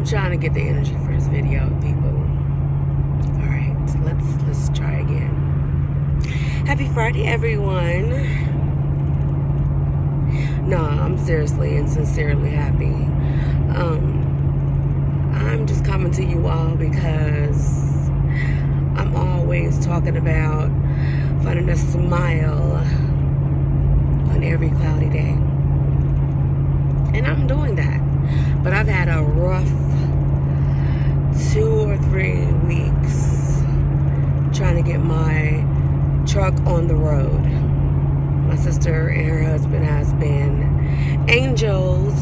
trying to get the energy for this video, people. All right, let's try again. Happy Friday, everyone. No, I'm seriously and sincerely happy. I'm just coming to you all because I'm always talking about finding a smile on every cloudy day. And I'm doing that. But I've had a rough 2 or 3 weeks trying to get my truck on the road. My sister and her husband has been angels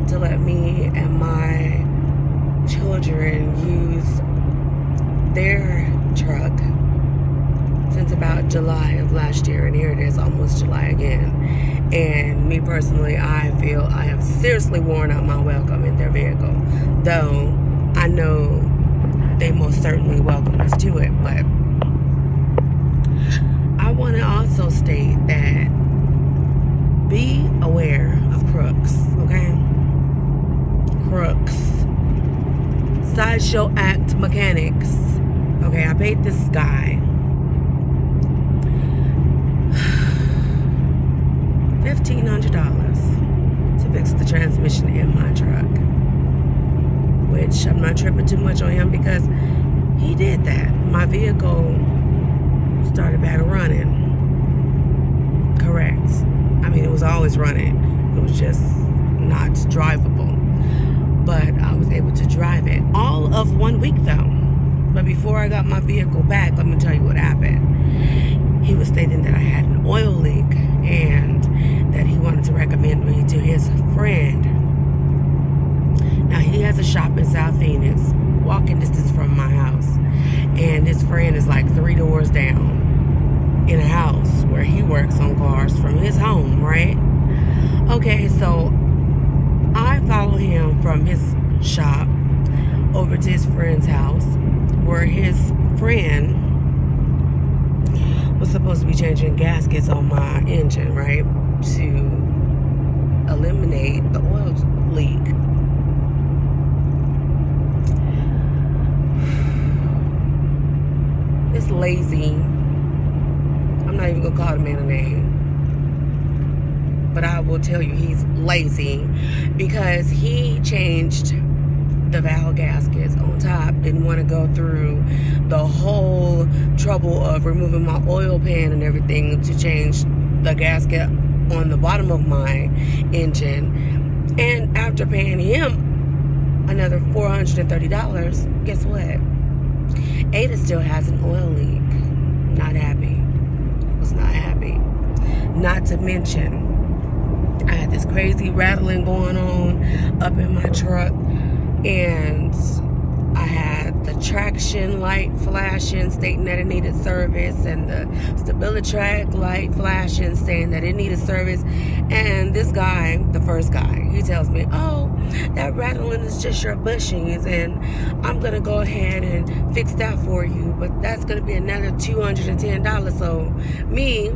to let me and my children use their truck since about July of last year, and here it is almost July again. And me personally, I feel I have seriously worn out my welcome in their vehicle, though I know they most certainly welcome us to it. But I want to also state that be aware of crooks, okay? Crooks. Sideshow act mechanics. Okay, I paid this guy $1,500 to fix the transmission in my truck, which I'm not tripping too much on him because he did that. My vehicle started back running. Correct. I mean, it was always running. It was just not drivable. But I was able to drive it all of 1 week though. But before I got my vehicle back, let me tell you what happened. He was stating that I had an oil leak and that he wanted to recommend me to his friend. Now, he has a shop in South Phoenix, walking distance from my house. And his friend is like 3 doors down in a house where he works on cars from his home, right? Okay, so I follow him from his shop over to his friend's house, where his friend was supposed to be changing gaskets on my engine, right, to eliminate the oil leak. This lazy, I'm not even gonna call the man a name, but I will tell you he's lazy because he changed the valve gaskets on top, didn't want to go through the whole trouble of removing my oil pan and everything to change the gasket on the bottom of my engine. And after paying him another $430, guess what? Ada still has an oil leak. Not happy. Was not happy. Not to mention, I had this crazy rattling going on up in my truck, and I had the traction light flashing stating that it needed service, and the StabiliTrak light flashing saying that it needed service. And this guy, the first guy, he tells me, oh, that rattling is just your bushings, and I'm gonna go ahead and fix that for you, but that's gonna be another $210. So me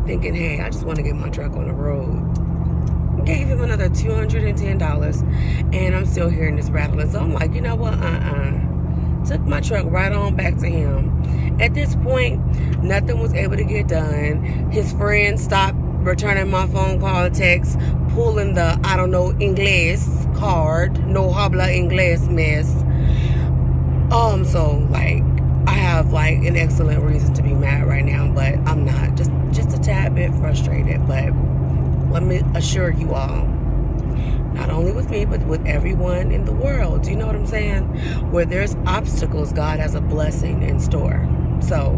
thinking, hey, I just want to get my truck on the road, gave him another $210, and I'm still hearing this rattling. So I'm like, you know what, took my truck right on back to him. At this point, nothing was able to get done. His friend stopped returning my phone call and text, pulling the I don't know English card, no habla English, miss. So like, I have like an excellent reason to be mad right now, but I'm not, just a tad bit frustrated. But let me assure you all, not only with me, but with everyone in the world. Do you know what I'm saying? Where there's obstacles, God has a blessing in store. So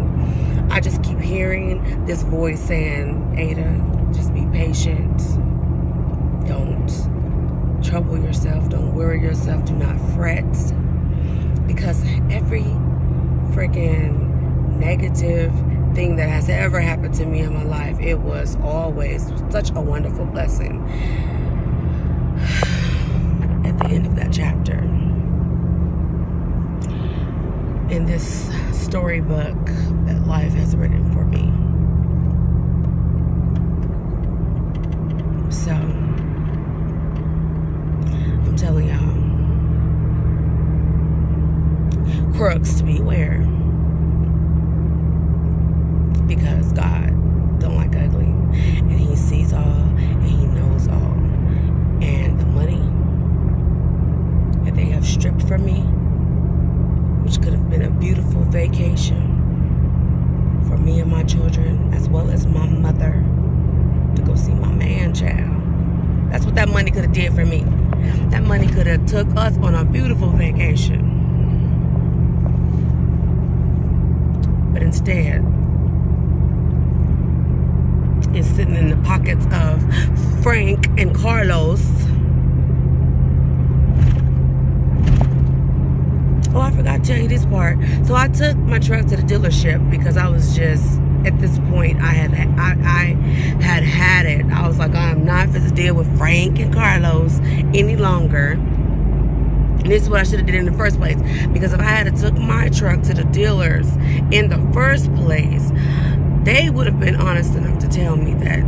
I just keep hearing this voice saying, Ada, just be patient. Don't trouble yourself. Don't worry yourself. Do not fret. Because every freaking negative thing that has ever happened to me in my life, it was always such a wonderful blessing. At the end of that chapter, in this storybook that life has written for me. So I'm telling crooks, beware. Because God don't like ugly. And he sees all and he knows all. And the money that they have stripped from me, which could have been a beautiful vacation for me and my children, as well as my mother, to go see my man child. That's what that money could have did for me. That money could have took us on a beautiful vacation. But instead, it's sitting in the pockets of Frank and Carlos. Oh, I forgot to tell you this part. So I took my truck to the dealership because I was just, at this point, I had it. I was like, I'm not going to deal with Frank and Carlos any longer. And this is what I should have did in the first place. Because if I had took my truck to the dealers in the first place, they would have been honest enough to tell me that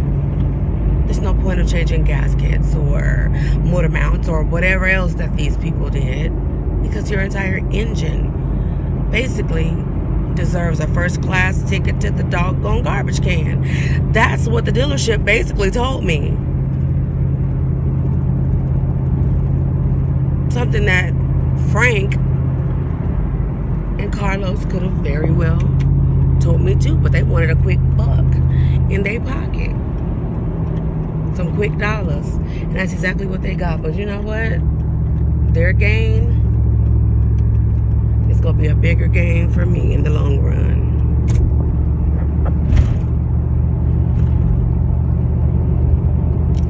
there's no point of changing gaskets or motor mounts or whatever else that these people did, because your entire engine basically deserves a first class ticket to the doggone garbage can. That's what the dealership basically told me. Something that Frank and Carlos could have very well told me too, but they wanted a quick buck in their pocket. Some quick dollars. And that's exactly what they got. But you know what? Their gain is going to be a bigger gain for me in the long run.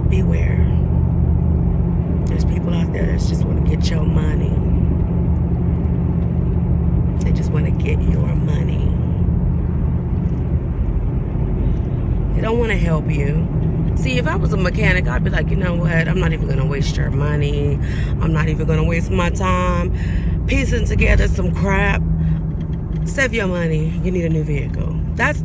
Beware. There's people out there that just want to get your money. They just want to get your money. They don't want to help you. See, if I was a mechanic, I'd be like, you know what? I'm not even going to waste your money. I'm not even going to waste my time piecing together some crap. Save your money. You need a new vehicle. That's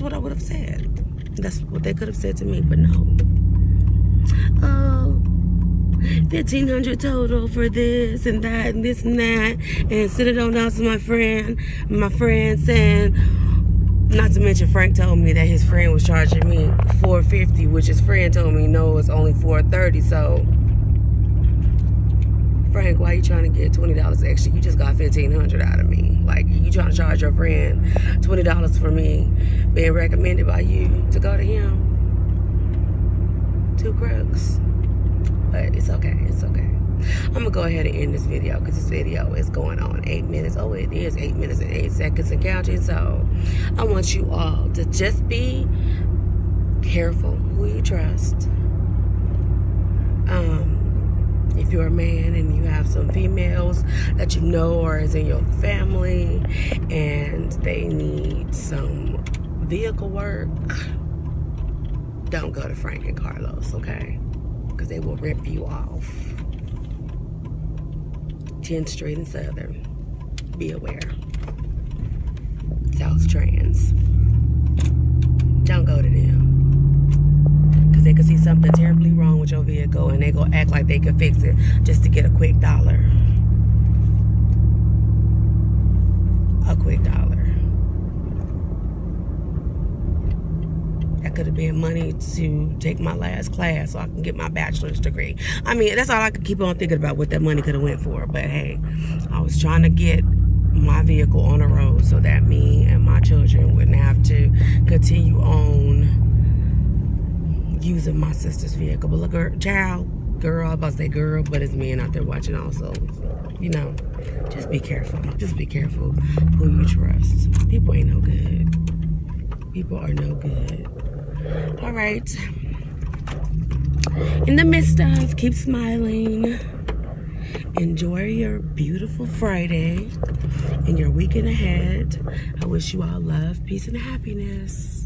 what I would have said. That's what they could have said to me, but no. Oh, $1,500 total for this and that and this and that, and send it on out to my friend. My friend saying, not to mention Frank told me that his friend was charging me $450, which his friend told me no, it's only $430. So Frank, why you trying to get $20 extra? You just got $1,500 out of me. Like, you trying to charge your friend $20 for me being recommended by you to go to him? Two crooks. But it's okay. It's okay. I'm going to go ahead and end this video because this video is going on 8 minutes. Oh, it is 8 minutes and 8 seconds and counting. So I want you all to just be careful who you trust. If you're a man and you have some females that you know or is in your family and they need some vehicle work, don't go to Frank and Carlos, okay? Because they will rip you off. 10th Street and Southern. Be aware. South Trans. Don't go to them. Because they could see something terribly wrong with your vehicle and they go act like they can fix it just to get a quick dollar. A quick dollar. That could have been money to take my last class so I can get my bachelor's degree. I mean, that's all I could keep on thinking about what that money could have went for. But hey, I was trying to get my vehicle on the road so that me and my children wouldn't have to continue on using my sister's vehicle. But look, girl, I was about to say girl, but it's men out there watching also. You know, just be careful. Just be careful who you trust. People ain't no good. People are no good. All right. In the midst of, keep smiling. Enjoy your beautiful Friday and your weekend ahead. I wish you all love, peace, and happiness.